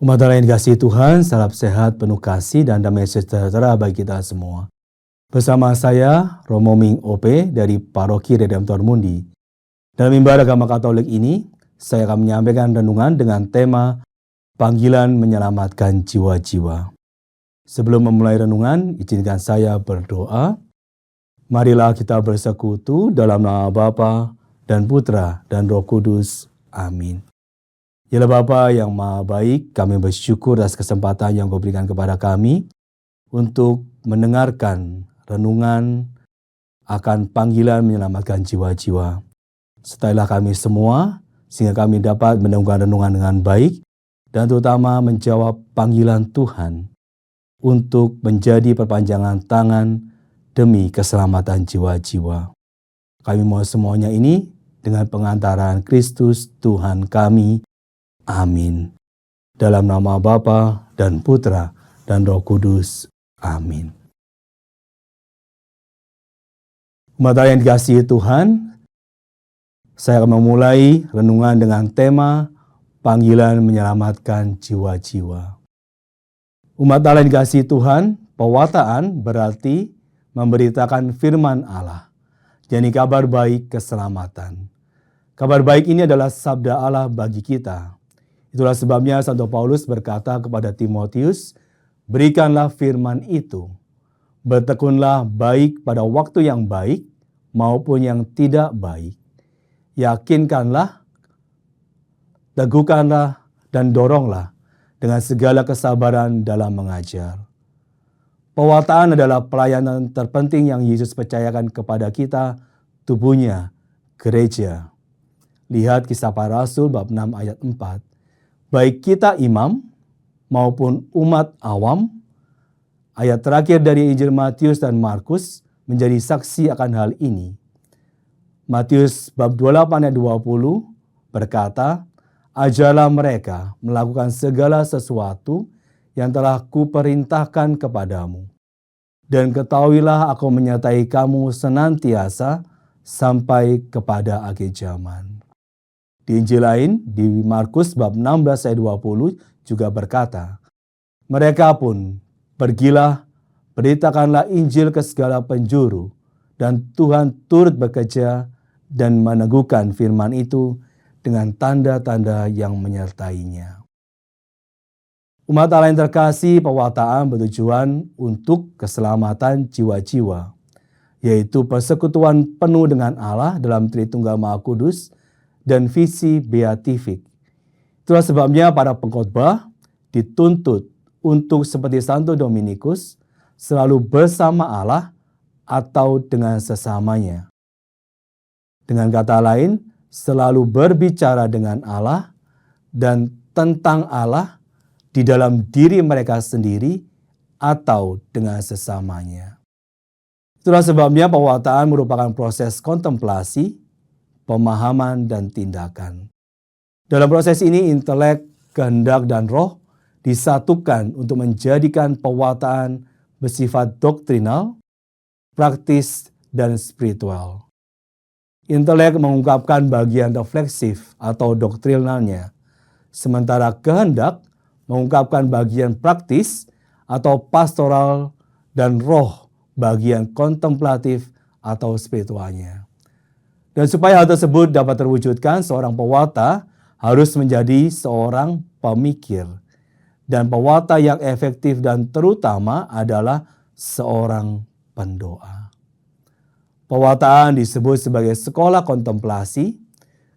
Umat Allah yang dikasihi Tuhan, salam sehat, penuh kasih, dan damai sejahtera bagi kita semua. Bersama saya, Romo Ming OP dari Paroki Redemptor Mundi. Dalam ibadah agama Katolik ini, saya akan menyampaikan renungan dengan tema Panggilan Menyelamatkan Jiwa-Jiwa. Sebelum memulai renungan, izinkan saya berdoa. Marilah kita bersekutu dalam nama Bapa dan Putra dan Roh Kudus. Amin. Ya Bapa yang Maha Baik, kami bersyukur atas kesempatan yang Kau berikan kepada kami untuk mendengarkan renungan akan panggilan menyelamatkan jiwa-jiwa. Sertailah kami semua, sehingga kami dapat mendengarkan renungan dengan baik, dan terutama menjawab panggilan Tuhan untuk menjadi perpanjangan tangan demi keselamatan jiwa-jiwa. Kami mohon semuanya ini dengan pengantaran Kristus Tuhan kami. Amin. Dalam nama Bapa dan Putra dan Roh Kudus. Amin. Umat Allah yang dikasihi Tuhan, saya akan memulai renungan dengan tema Panggilan Menyelamatkan Jiwa-Jiwa. Umat Allah yang dikasihi Tuhan, pewartaan berarti memberitakan firman Allah, yakni kabar baik keselamatan. Kabar baik ini adalah sabda Allah bagi kita. Itulah sebabnya Santo Paulus berkata kepada Timotius, berikanlah firman itu, bertekunlah baik pada waktu yang baik maupun yang tidak baik. Yakinkanlah, teguhkanlah, dan doronglah dengan segala kesabaran dalam mengajar. Pewartaan adalah pelayanan terpenting yang Yesus percayakan kepada kita, tubuhnya, gereja. Lihat Kisah Para Rasul bab 6 ayat 4. Baik kita imam maupun umat awam, ayat terakhir dari Injil Matius dan Markus menjadi saksi akan hal ini. Matius bab 28 ayat 20 berkata, ajarlah mereka melakukan segala sesuatu yang telah kuperintahkan kepadamu. Dan ketahuilah aku menyertai kamu senantiasa sampai kepada akhir zaman. Di Injil lain, di Markus bab 16 ayat 20 juga berkata, mereka pun pergilah, beritakanlah Injil ke segala penjuru, dan Tuhan turut bekerja dan meneguhkan firman itu dengan tanda-tanda yang menyertainya. Umat Allah yang terkasih, pewartaan bertujuan untuk keselamatan jiwa-jiwa, yaitu persekutuan penuh dengan Allah dalam Tritunggal Maha Kudus, dan visi beatifik. Itulah sebabnya para pengkhotbah dituntut untuk seperti Santo Dominikus selalu bersama Allah atau dengan sesamanya. Dengan kata lain, selalu berbicara dengan Allah dan tentang Allah di dalam diri mereka sendiri atau dengan sesamanya. Itulah sebabnya pewartaan merupakan proses kontemplasi, pemahaman, dan tindakan. Dalam proses ini, intelek, kehendak, dan roh disatukan untuk menjadikan pewartaan bersifat doktrinal, praktis, dan spiritual. Intelek mengungkapkan bagian refleksif atau doktrinalnya, sementara kehendak mengungkapkan bagian praktis atau pastoral, dan roh bagian kontemplatif atau spiritualnya. Dan supaya hal tersebut dapat terwujudkan, seorang pewarta harus menjadi seorang pemikir. Dan pewarta yang efektif dan terutama adalah seorang pendoa. Pewartaan disebut sebagai sekolah kontemplasi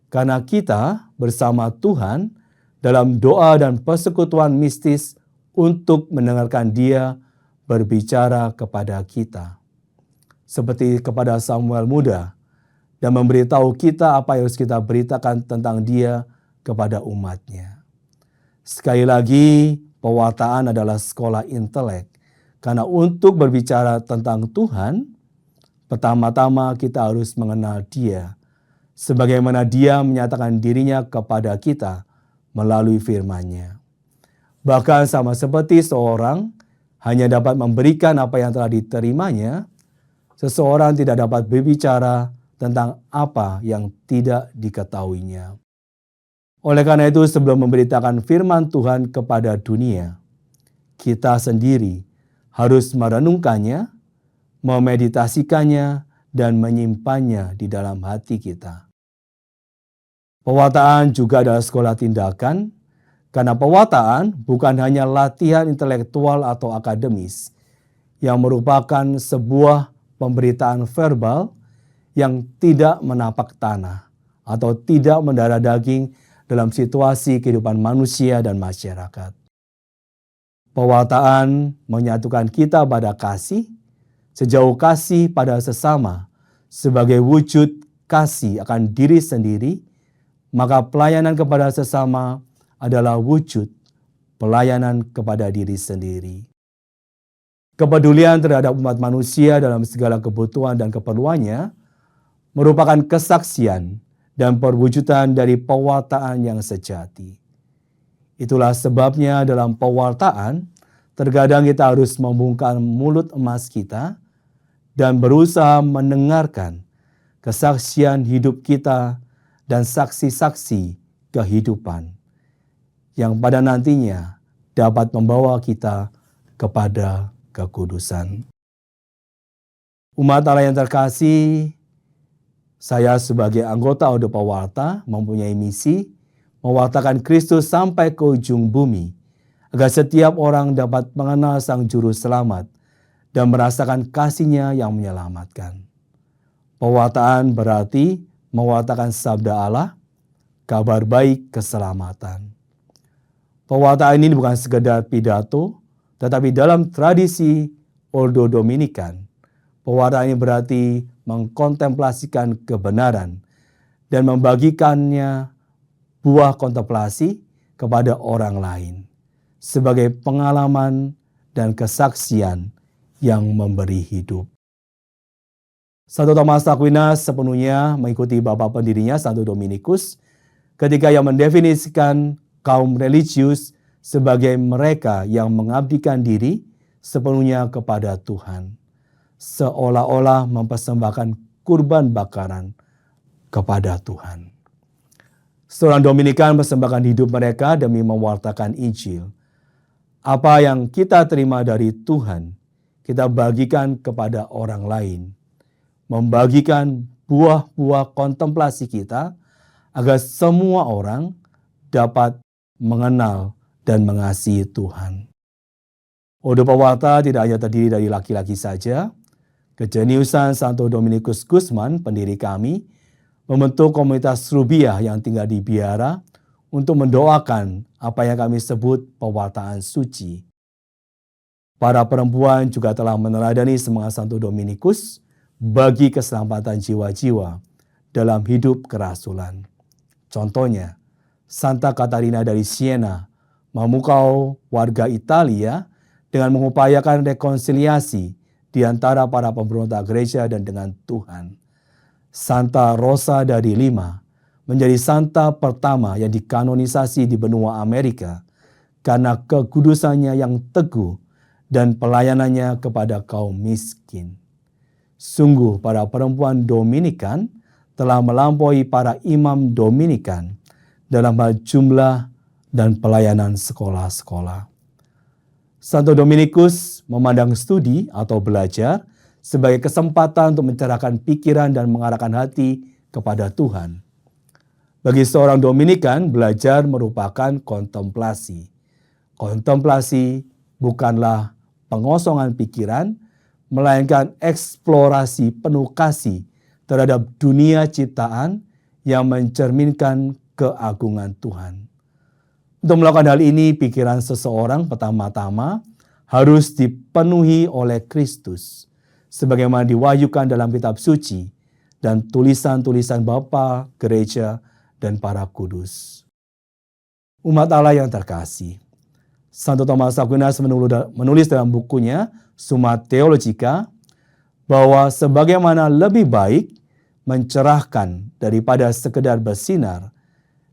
karena kita bersama Tuhan dalam doa dan persekutuan mistis untuk mendengarkan Dia berbicara kepada kita. Seperti kepada Samuel muda, dan memberitahu kita apa yang harus kita beritakan tentang Dia kepada umatnya. Sekali lagi, pewartaan adalah sekolah intelek. Karena untuk berbicara tentang Tuhan, pertama-tama kita harus mengenal Dia, sebagaimana Dia menyatakan dirinya kepada kita melalui firman-Nya. Bahkan sama seperti seorang hanya dapat memberikan apa yang telah diterimanya, seseorang tidak dapat berbicara tentang apa yang tidak diketahuinya. Oleh karena itu, sebelum memberitakan firman Tuhan kepada dunia, kita sendiri harus merenungkannya, memeditasikannya, dan menyimpannya di dalam hati kita. Pewartaan juga adalah sekolah tindakan, karena pewartaan bukan hanya latihan intelektual atau akademis, yang merupakan sebuah pemberitaan verbal yang tidak menapak tanah atau tidak mendarah daging dalam situasi kehidupan manusia dan masyarakat. Pewartaan menyatukan kita pada kasih, sejauh kasih pada sesama sebagai wujud kasih akan diri sendiri, maka pelayanan kepada sesama adalah wujud pelayanan kepada diri sendiri. Kepedulian terhadap umat manusia dalam segala kebutuhan dan keperluannya merupakan kesaksian dan perwujudan dari pewartaan yang sejati. Itulah sebabnya dalam pewartaan, terkadang kita harus membungkam mulut emas kita dan berusaha mendengarkan kesaksian hidup kita dan saksi-saksi kehidupan yang pada nantinya dapat membawa kita kepada kekudusan. Umat Allah yang terkasih, saya sebagai anggota Audio Pewarta mempunyai misi mewartakan Kristus sampai ke ujung bumi, agar setiap orang dapat mengenal Sang Juru Selamat dan merasakan kasih-Nya yang menyelamatkan. Pewartaan berarti mewartakan sabda Allah, kabar baik keselamatan. Pewartaan ini bukan sekedar pidato, tetapi dalam tradisi Ordo Dominikan, pewartaan ini berarti mengkontemplasikan kebenaran dan membagikannya buah kontemplasi kepada orang lain sebagai pengalaman dan kesaksian yang memberi hidup. Santo Thomas Aquinas sepenuhnya mengikuti Bapa pendirinya Santo Dominikus ketika ia mendefinisikan kaum religius sebagai mereka yang mengabdikan diri sepenuhnya kepada Tuhan, seolah-olah mempersembahkan kurban bakaran kepada Tuhan. Seorang Dominikan persembahkan hidup mereka demi mewartakan Injil. Apa yang kita terima dari Tuhan, kita bagikan kepada orang lain. Membagikan buah-buah kontemplasi kita agar semua orang dapat mengenal dan mengasihi Tuhan. Ordo Pewarta tidak hanya terdiri dari laki-laki saja. Kejeniusan Santo Dominikus Guzman, pendiri kami, membentuk komunitas Rubiah yang tinggal di biara untuk mendoakan apa yang kami sebut pewartaan suci. Para perempuan juga telah meneladani semangat Santo Dominikus bagi keselamatan jiwa-jiwa dalam hidup kerasulan. Contohnya, Santa Katarina dari Siena memukau warga Italia dengan mengupayakan rekonsiliasi di antara para pemberontak gereja dan dengan Tuhan. Santa Rosa dari Lima menjadi santa pertama yang dikanonisasi di benua Amerika karena kekudusannya yang teguh dan pelayanannya kepada kaum miskin. Sungguh para perempuan Dominikan telah melampaui para imam Dominikan dalam hal jumlah dan pelayanan sekolah-sekolah. Santo Dominikus memandang studi atau belajar sebagai kesempatan untuk mencerahkan pikiran dan mengarahkan hati kepada Tuhan. Bagi seorang Dominikan, belajar merupakan kontemplasi. Kontemplasi bukanlah pengosongan pikiran, melainkan eksplorasi penuh kasih terhadap dunia ciptaan yang mencerminkan keagungan Tuhan. Untuk melakukan hal ini, pikiran seseorang pertama-tama harus dipenuhi oleh Kristus, sebagaimana diwahyukan dalam kitab suci dan tulisan-tulisan Bapa, gereja, dan para kudus. Umat Allah yang terkasih, Santo Thomas Aquinas menulis dalam bukunya Summa Theologica bahwa sebagaimana lebih baik mencerahkan daripada sekedar bersinar,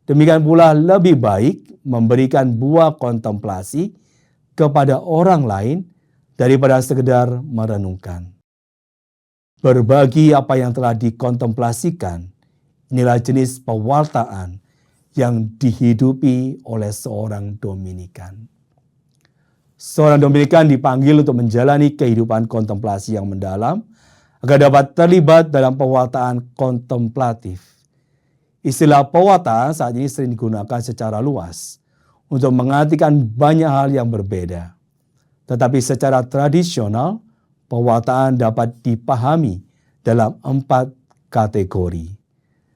demikian pula lebih baik memberikan buah kontemplasi kepada orang lain daripada sekedar merenungkan. Berbagi apa yang telah dikontemplasikan, inilah jenis pewartaan yang dihidupi oleh seorang Dominikan. Seorang Dominikan dipanggil untuk menjalani kehidupan kontemplasi yang mendalam agar dapat terlibat dalam pewartaan kontemplatif. Istilah pewartaan saat ini sering digunakan secara luas untuk mengartikan banyak hal yang berbeda. Tetapi secara tradisional, pewartaan dapat dipahami dalam 4 kategori.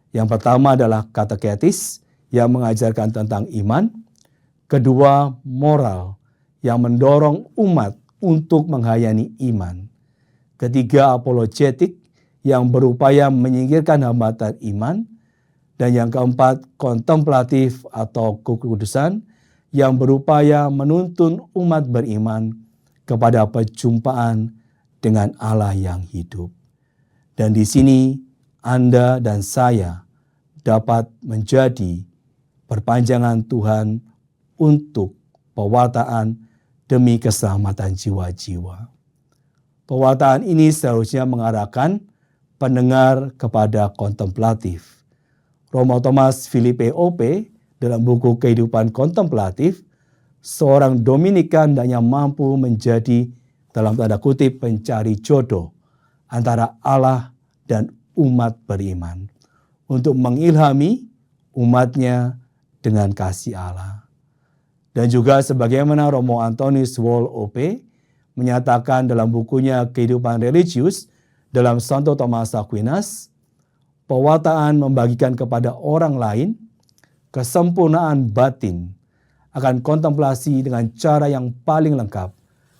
Yang pertama adalah kateketis yang mengajarkan tentang iman. Kedua, moral yang mendorong umat untuk menghayani iman. Ketiga, apologetik yang berupaya menyingkirkan hambatan iman. Dan yang keempat, kontemplatif atau kekudusan yang berupaya menuntun umat beriman kepada perjumpaan dengan Allah yang hidup. Dan di sini Anda dan saya dapat menjadi perpanjangan Tuhan untuk pewartaan demi keselamatan jiwa-jiwa. Pewartaan ini seharusnya mengarahkan pendengar kepada kontemplatif. Romo Thomas Philippe OP dalam buku Kehidupan Kontemplatif, seorang Dominikan hendaknya mampu menjadi dalam tanda kutip pencari jodoh antara Allah dan umat beriman untuk mengilhami umatnya dengan kasih Allah. Dan juga sebagaimana Romo Antonius Wall OP menyatakan dalam bukunya Kehidupan Religius dalam Santo Thomas Aquinas, pewartaan membagikan kepada orang lain kesempurnaan batin akan kontemplasi dengan cara yang paling lengkap.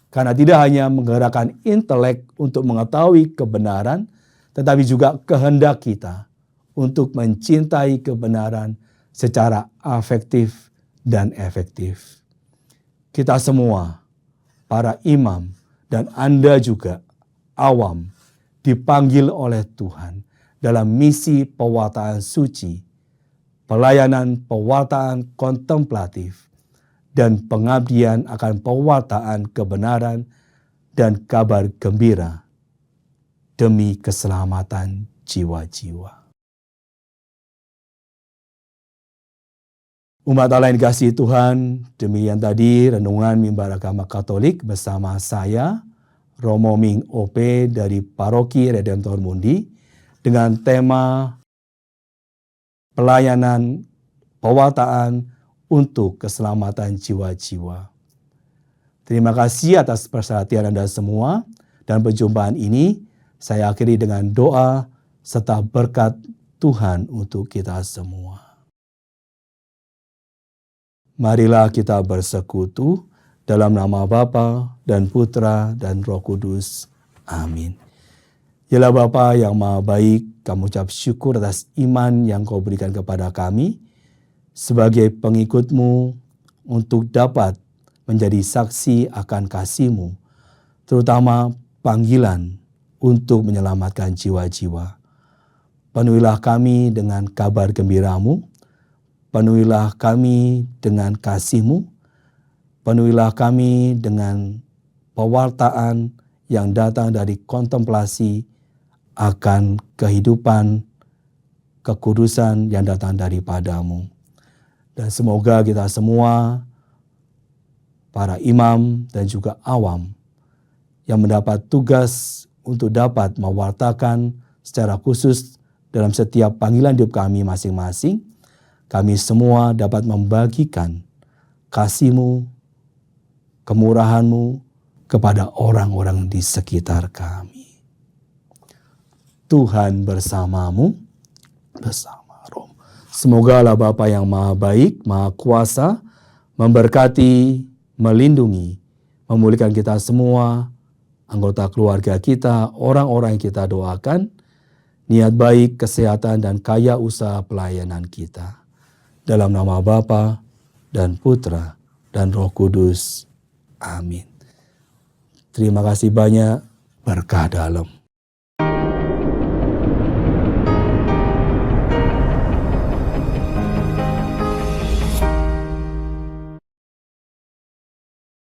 Karena tidak hanya menggerakkan intelek untuk mengetahui kebenaran, tetapi juga kehendak kita untuk mencintai kebenaran secara afektif dan efektif. Kita semua, para imam dan Anda juga, awam, dipanggil oleh Tuhan dalam misi pewartaan suci, pelayanan pewartaan kontemplatif, dan pengabdian akan pewartaan kebenaran dan kabar gembira demi keselamatan jiwa-jiwa. Umat Allah yang dikasihi Tuhan, demikian tadi renungan Mimbar Agama Katolik bersama saya, Romo Ming OP dari Paroki Redemptor Mundi, dengan tema pelayanan pewartaan untuk keselamatan jiwa-jiwa. Terima kasih atas perhatian Anda semua, dan perjumpaan ini saya akhiri dengan doa serta berkat Tuhan untuk kita semua. Marilah kita bersekutu dalam nama Bapa dan Putra dan Roh Kudus. Amin. Yalah Bapa yang Maha Baik, kami ucap syukur atas iman yang Kau berikan kepada kami sebagai pengikut-Mu untuk dapat menjadi saksi akan kasih-Mu, terutama panggilan untuk menyelamatkan jiwa-jiwa. Penuhilah kami dengan kabar gembira-Mu, penuhilah kami dengan kasih-Mu, penuhilah kami dengan pewartaan yang datang dari kontemplasi akan kehidupan kekudusan yang datang daripada-Mu. Dan semoga kita semua, para imam dan juga awam, yang mendapat tugas untuk dapat mewartakan secara khusus dalam setiap panggilan hidup kami masing-masing, kami semua dapat membagikan kasih-Mu, kemurahan-Mu kepada orang-orang di sekitar kami. Tuhan bersamamu, bersama Roh. Semoga Allah Bapa yang Maha Baik, Maha Kuasa, memberkati, melindungi, memulihkan kita semua, anggota keluarga kita, orang-orang yang kita doakan, niat baik, kesehatan, dan kaya usaha pelayanan kita. Dalam nama Bapa dan Putra dan Roh Kudus. Amin. Terima kasih banyak. Berkah dalam.